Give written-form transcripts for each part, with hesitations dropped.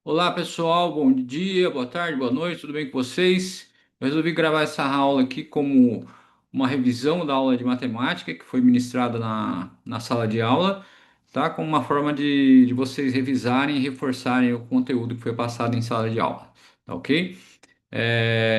Olá pessoal, bom dia, boa tarde, boa noite, tudo bem com vocês? Eu resolvi gravar essa aula aqui como uma revisão da aula de matemática que foi ministrada na sala de aula, tá? Como uma forma de vocês revisarem e reforçarem o conteúdo que foi passado em sala de aula, tá ok?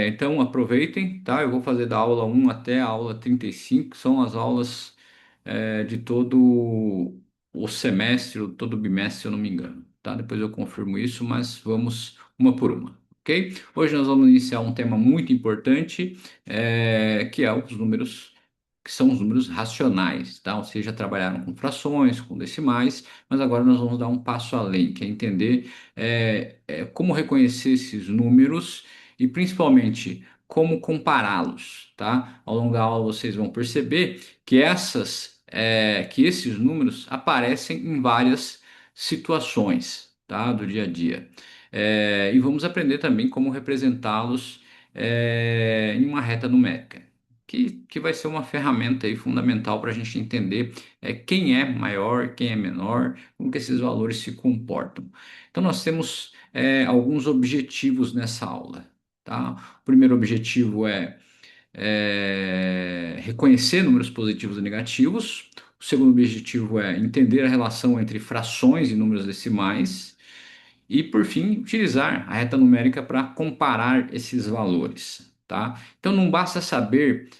Então aproveitem, tá? Eu vou fazer da aula 1 até a aula 35, que são as aulas de todo o semestre, ou todo o bimestre, se eu não me engano, tá? Depois eu confirmo isso, mas vamos uma por uma, ok? Hoje nós vamos iniciar um tema muito importante, que é os números, que são os números racionais, tá? Ou seja, trabalharam com frações, com decimais, mas agora nós vamos dar um passo além, que é entender como reconhecer esses números e principalmente como compará-los, tá? Ao longo da aula vocês vão perceber que esses números aparecem em várias situações, tá, do dia a dia. E vamos aprender também como representá-los em uma reta numérica, que vai ser uma ferramenta aí fundamental para a gente entender quem é maior, quem é menor, como que esses valores se comportam. Então nós temos alguns objetivos nessa aula, tá? O primeiro objetivo é reconhecer números positivos e negativos. O segundo objetivo é entender a relação entre frações e números decimais. E, por fim, utilizar a reta numérica para comparar esses valores, tá? Então, não basta saber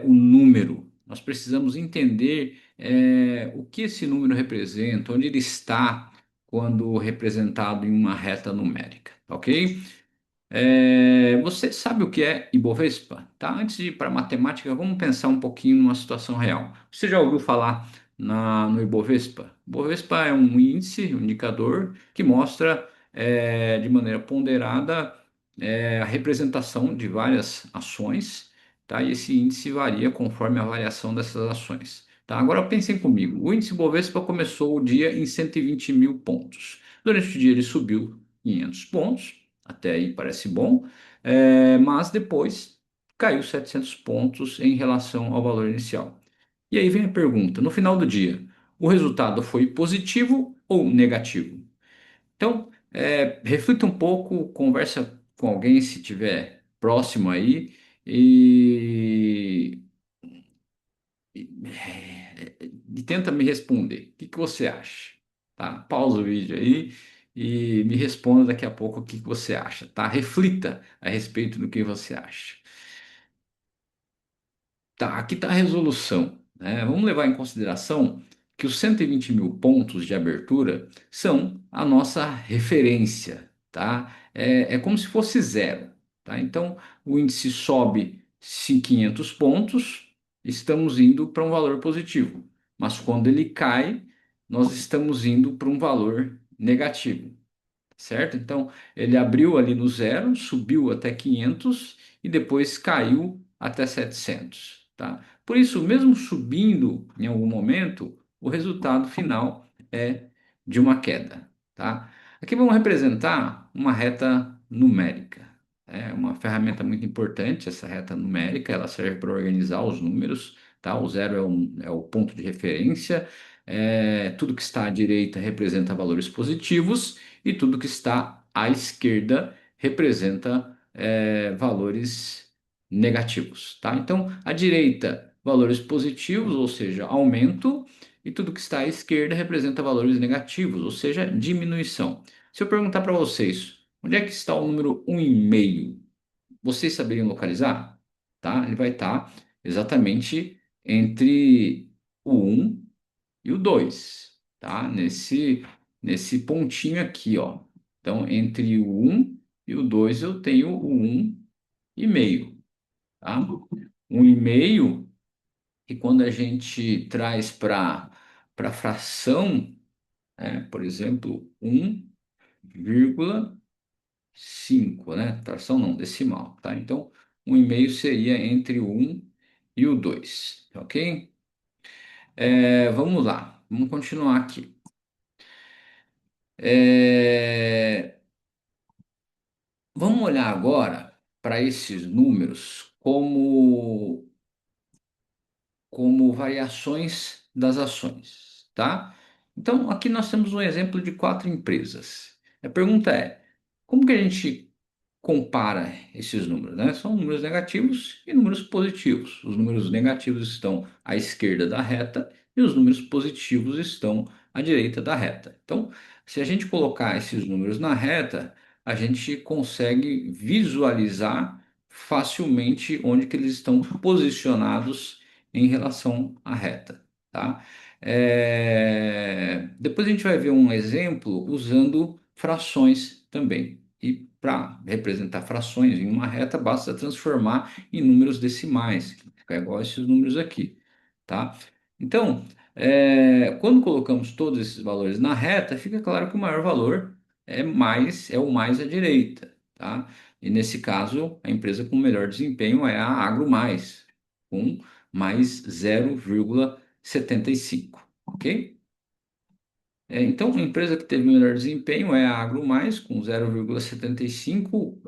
o número, nós precisamos entender o que esse número representa, onde ele está quando representado em uma reta numérica, ok? Você sabe o que é Ibovespa? Tá? Antes de ir para a matemática, vamos pensar um pouquinho numa situação real. Você já ouviu falar no Ibovespa? Ibovespa é um índice, um indicador que mostra de maneira ponderada a representação de várias ações, tá? E esse índice varia conforme a variação dessas ações. Tá? Agora pensem comigo, o índice Ibovespa começou o dia em 120 mil pontos. Durante o dia ele subiu 500 pontos. Até aí parece bom, mas depois caiu 700 pontos em relação ao valor inicial. E aí vem a pergunta: no final do dia, o resultado foi positivo ou negativo? Então, reflita um pouco, conversa com alguém se tiver próximo aí e, e tenta me responder. O que que você acha? Tá? Pausa o vídeo aí e me responda daqui a pouco o que que você acha, tá? Reflita a respeito do que você acha. Tá, aqui está a resolução, né? Vamos levar em consideração que os 120 mil pontos de abertura são a nossa referência, tá? É como se fosse zero, tá? Então, o índice sobe 500 pontos, estamos indo para um valor positivo, mas quando ele cai, nós estamos indo para um valor negativo, certo? Então, ele abriu ali no zero, subiu até 500 e depois caiu até 700, tá? Por isso, mesmo subindo em algum momento, o resultado final é de uma queda, tá? Aqui vamos representar uma reta numérica. É uma ferramenta muito importante, essa reta numérica, ela serve para organizar os números, tá? O zero é o ponto de referência, tudo que está à direita representa valores positivos, e tudo que está à esquerda representa valores negativos, tá? Então, à direita, valores positivos, ou seja, aumento, e tudo que está à esquerda representa valores negativos, ou seja, diminuição. Se eu perguntar para vocês, onde é que está o número 1,5? Vocês saberiam localizar? Tá? Ele vai estar exatamente entre o 1 e o 2, tá? Nesse pontinho aqui, ó. Então, entre o um e o 2 eu tenho o 1,5, tá? 1,5, e quando a gente traz para fração, por exemplo, 1,5, né? Fração não, decimal, tá? Então, 1,5 seria entre o 1 e o 2, ok? Vamos lá, vamos continuar aqui. É, Vamos olhar agora para esses números como variações das ações, tá? Então, aqui nós temos um exemplo de quatro empresas. A pergunta é: Como que a gente compara esses números, né? São números negativos e números positivos. Os números negativos estão à esquerda da reta e os números positivos estão à direita da reta. Então, se a gente colocar esses números na reta, a gente consegue visualizar facilmente onde que eles estão posicionados em relação à reta, tá? Depois a gente vai ver um exemplo usando frações também. E para representar frações em uma reta, basta transformar em números decimais, que fica igual a esses números aqui, tá? Então, quando colocamos todos esses valores na reta, fica claro que o maior valor é o mais à direita, tá? E nesse caso, a empresa com melhor desempenho é a Agro Mais, com mais 0,75, ok? Então, a empresa que teve melhor desempenho é a Agro Mais, com 0,75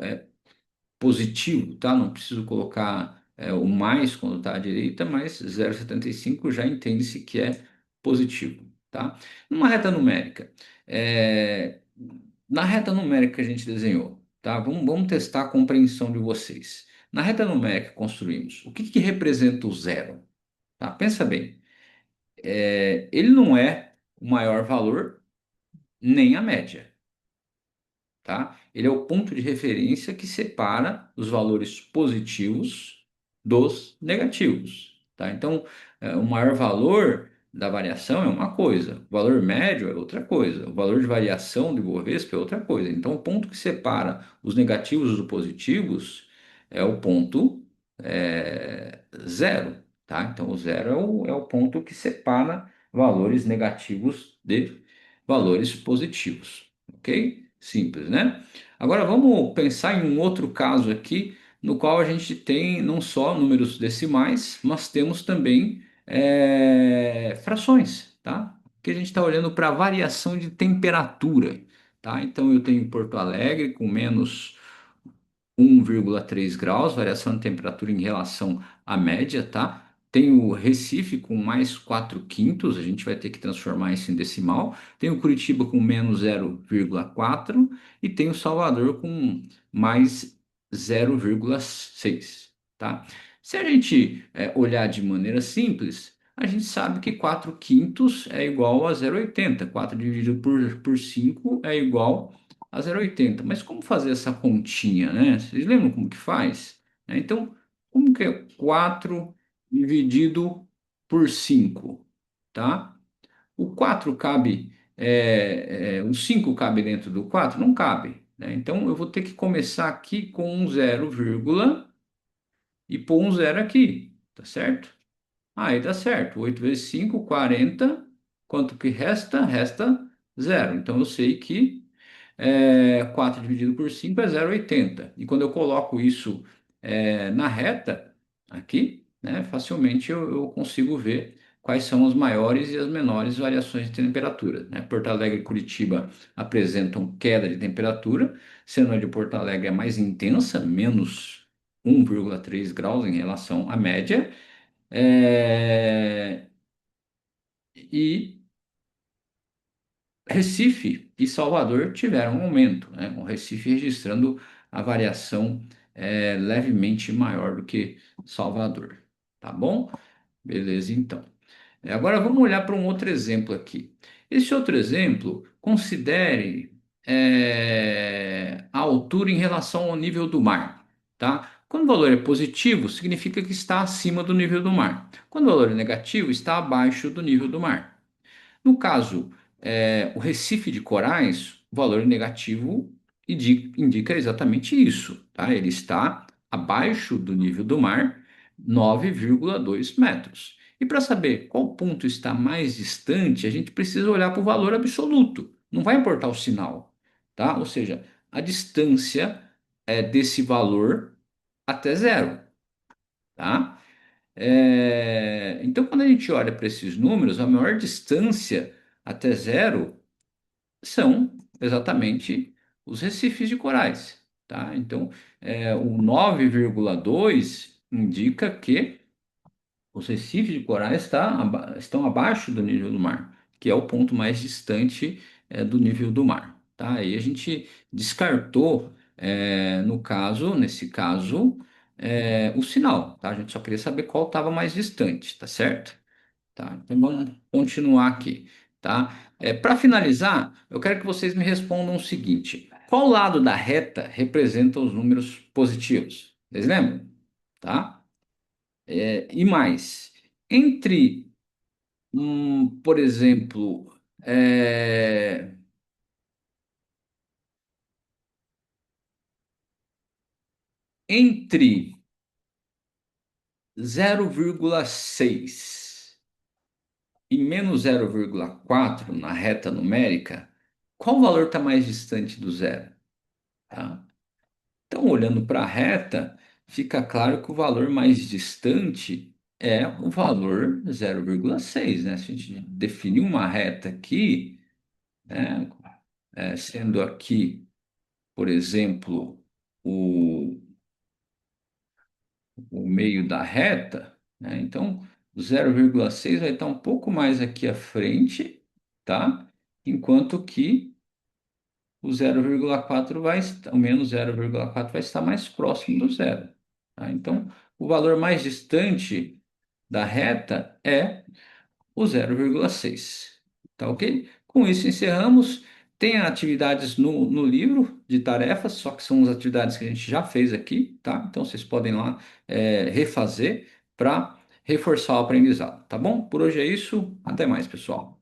positivo, tá? Não preciso colocar o mais quando está à direita, mas 0,75 já entende-se que é positivo, tá? Numa reta numérica, é, na reta numérica que a gente desenhou, tá? Vamos testar a compreensão de vocês. Na reta numérica que construímos, o que que representa o zero? Tá? Pensa bem, ele não é o maior valor nem a média, tá? Ele é o ponto de referência que separa os valores positivos dos negativos, tá? Então, o maior valor da variação é uma coisa, o valor médio é outra coisa, o valor de variação do Ibovespa é outra coisa. Então, o ponto que separa os negativos dos positivos é o ponto zero, tá? Então, o zero é o ponto que separa valores negativos de valores positivos, ok? Simples, né? Agora vamos pensar em um outro caso aqui, no qual a gente tem não só números decimais, mas temos também frações, tá? Que a gente está olhando para a variação de temperatura, tá? Então eu tenho Porto Alegre com menos 1,3 graus, variação de temperatura em relação à média, tá? Tem o Recife com mais 4 quintos, a gente vai ter que transformar isso em decimal. Tem o Curitiba com menos 0,4 e tem o Salvador com mais 0,6, tá? Se a gente olhar de maneira simples, a gente sabe que 4 quintos é igual a 0,80. 4 dividido por 5 é igual a 0,80. Mas como fazer essa continha, né? Vocês lembram como que faz? Então, como que é 4 dividido por 5, tá? O 4 cabe, o 5 cabe dentro do 4? Não cabe, né? Então, eu vou ter que começar aqui com um zero, vírgula, e pôr um zero aqui, tá certo? Aí dá certo. 8 vezes 5, 40. Quanto que resta? Resta zero. Então, eu sei que 4 dividido por 5 é 0,80. E quando eu coloco isso na reta, aqui, né, facilmente eu consigo ver quais são as maiores e as menores variações de temperatura, né? Porto Alegre e Curitiba apresentam queda de temperatura, sendo a de Porto Alegre a mais intensa, menos 1,3 graus em relação à média. É, e Recife e Salvador tiveram um aumento, né? O Recife registrando a variação levemente maior do que Salvador. Tá bom? Beleza, então. Agora vamos olhar para um outro exemplo aqui. Esse outro exemplo, considere a altura em relação ao nível do mar, tá? Quando o valor é positivo, significa que está acima do nível do mar. Quando o valor é negativo, está abaixo do nível do mar. No caso, o Recife de Corais, o valor negativo indica exatamente isso, tá? Ele está abaixo do nível do mar, 9,2 metros. E para saber qual ponto está mais distante, a gente precisa olhar para o valor absoluto. Não vai importar o sinal, tá? Ou seja, a distância desse valor até zero, tá? Então, quando a gente olha para esses números, a maior distância até zero são exatamente os recifes de corais, tá? Então, o 9,2 indica que os recifes de corais estão abaixo do nível do mar, que é o ponto mais distante do nível do mar, tá? E a gente descartou, no caso, nesse caso, o sinal, tá? A gente só queria saber qual estava mais distante, tá certo? Tá, então vamos continuar aqui, tá? Para finalizar, eu quero que vocês me respondam o seguinte: qual lado da reta representa os números positivos? Vocês lembram? Tá? E mais, entre, por exemplo, entre 0,6 e menos 0,4 na reta numérica, qual valor está mais distante do zero? Tá? Então, olhando para a reta, fica claro que o valor mais distante é o valor 0,6, né? Se a gente definir uma reta aqui, né, sendo aqui, por exemplo, o, o meio da reta, né? Então, o 0,6 vai estar um pouco mais aqui à frente, tá? Enquanto que o 0,4 vai estar, o menos 0,4 vai estar mais próximo do zero. Tá? Então, o valor mais distante da reta é o 0,6. Tá ok? Com isso, encerramos. Tem atividades no livro de tarefas, só que são as atividades que a gente já fez aqui, tá? Então, vocês podem lá refazer para reforçar o aprendizado, tá bom? Por hoje é isso. Até mais, pessoal.